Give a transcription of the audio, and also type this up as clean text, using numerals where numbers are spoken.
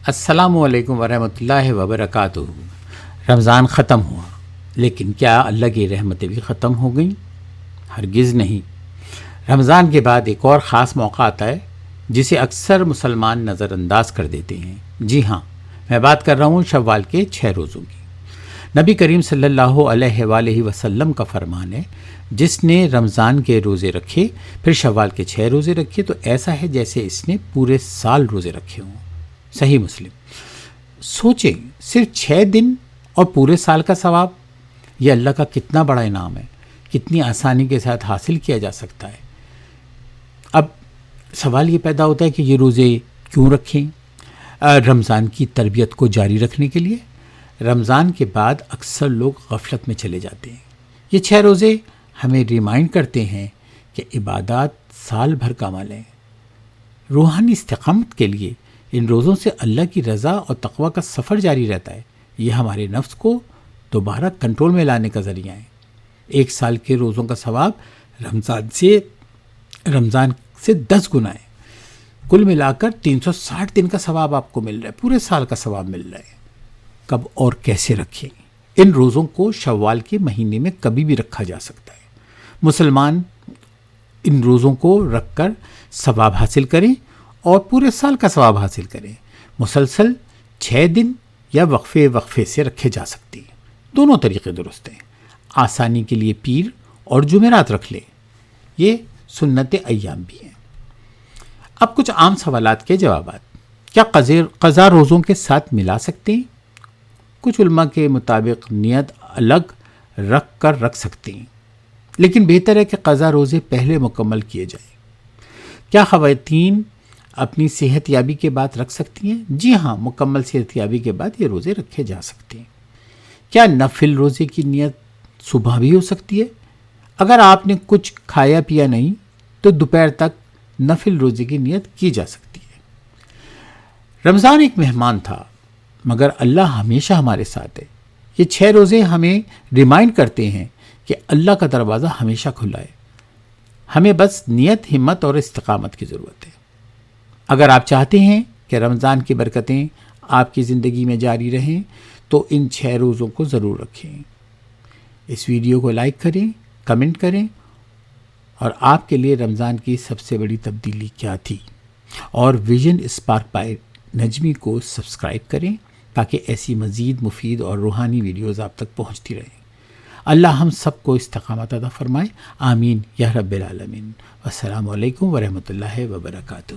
السلام علیکم ورحمۃ اللہ وبرکاتہ۔ رمضان ختم ہوا، لیکن کیا اللہ کی رحمتیں بھی ختم ہو گئیں؟ ہرگز نہیں۔ رمضان کے بعد ایک اور خاص موقع آتا ہے جسے اکثر مسلمان نظر انداز کر دیتے ہیں۔ جی ہاں، میں بات کر رہا ہوں شوال کے 6 روزوں کی۔ نبی کریم صلی اللہ علیہ وآلہ وسلم کا فرمان ہے، جس نے رمضان کے روزے رکھے پھر شوال کے 6 روزے رکھے تو ایسا ہے جیسے اس نے پورے سال روزے رکھے ہوں۔ صحیح مسلم۔ سوچیں، صرف 6 دن اور پورے سال کا ثواب، یہ اللہ کا کتنا بڑا انعام ہے، کتنی آسانی کے ساتھ حاصل کیا جا سکتا ہے۔ اب سوال یہ پیدا ہوتا ہے کہ یہ روزے کیوں رکھیں؟ رمضان کی تربیت کو جاری رکھنے کے لیے۔ رمضان کے بعد اکثر لوگ غفلت میں چلے جاتے ہیں۔ یہ 6 روزے ہمیں ریمائنڈ کرتے ہیں کہ عبادات سال بھر کا عمل ہے۔ روحانی استقامت کے لیے ان روزوں سے اللہ کی رضا اور تقوی کا سفر جاری رہتا ہے۔ یہ ہمارے نفس کو دوبارہ کنٹرول میں لانے کا ذریعہ ہے۔ 1 سال کے روزوں کا ثواب رمضان سے 10 گنا ہے۔ کل ملا کر 360 دن کا ثواب آپ کو مل رہا ہے، پورے سال کا ثواب مل رہا ہے۔ کب اور کیسے رکھیں؟ ان روزوں کو شوال کے مہینے میں کبھی بھی رکھا جا سکتا ہے۔ مسلمان ان روزوں کو رکھ کر ثواب حاصل کریں اور پورے سال کا ثواب حاصل کریں۔ مسلسل 6 دن یا وقفے سے رکھے جا سکتے ہیں۔ دونوں طریقے درست ہیں۔ آسانی کے لیے پیر اور جمعرات رکھ لیں، یہ سنت ایام بھی ہیں۔ اب کچھ عام سوالات کے جوابات۔ کیا قضا روزوں کے ساتھ ملا سکتے ہیں؟ کچھ علماء کے مطابق نیت الگ رکھ سکتے ہیں، لیکن بہتر ہے کہ قضا روزے پہلے مکمل کیے جائیں۔ کیا خواتین اپنی صحت یابی کے بعد رکھ سکتی ہیں؟ جی ہاں، مکمل صحت یابی کے بعد یہ روزے رکھے جا سکتے ہیں۔ کیا نفل روزے کی نیت صبح بھی ہو سکتی ہے؟ اگر آپ نے کچھ کھایا پیا نہیں تو دوپہر تک نفل روزے کی نیت کی جا سکتی ہے۔ رمضان ایک مہمان تھا، مگر اللہ ہمیشہ ہمارے ساتھ ہے۔ یہ 6 روزے ہمیں ریمائنڈ کرتے ہیں کہ اللہ کا دروازہ ہمیشہ کھلا ہے۔ ہمیں بس نیت، ہمت اور استقامت کی ضرورت ہے۔ اگر آپ چاہتے ہیں کہ رمضان کی برکتیں آپ کی زندگی میں جاری رہیں تو ان 6 روزوں کو ضرور رکھیں۔ اس ویڈیو کو لائک کریں، کمنٹ کریں، اور آپ کے لیے رمضان کی سب سے بڑی تبدیلی کیا تھی، اور ویژن اسپارک بائی نجمی کو سبسکرائب کریں تاکہ ایسی مزید مفید اور روحانی ویڈیوز آپ تک پہنچتی رہیں۔ اللہ ہم سب کو استقامت عطا فرمائے، آمین یا رب العالمین۔ السلام علیکم ورحمۃ اللہ وبرکاتہ۔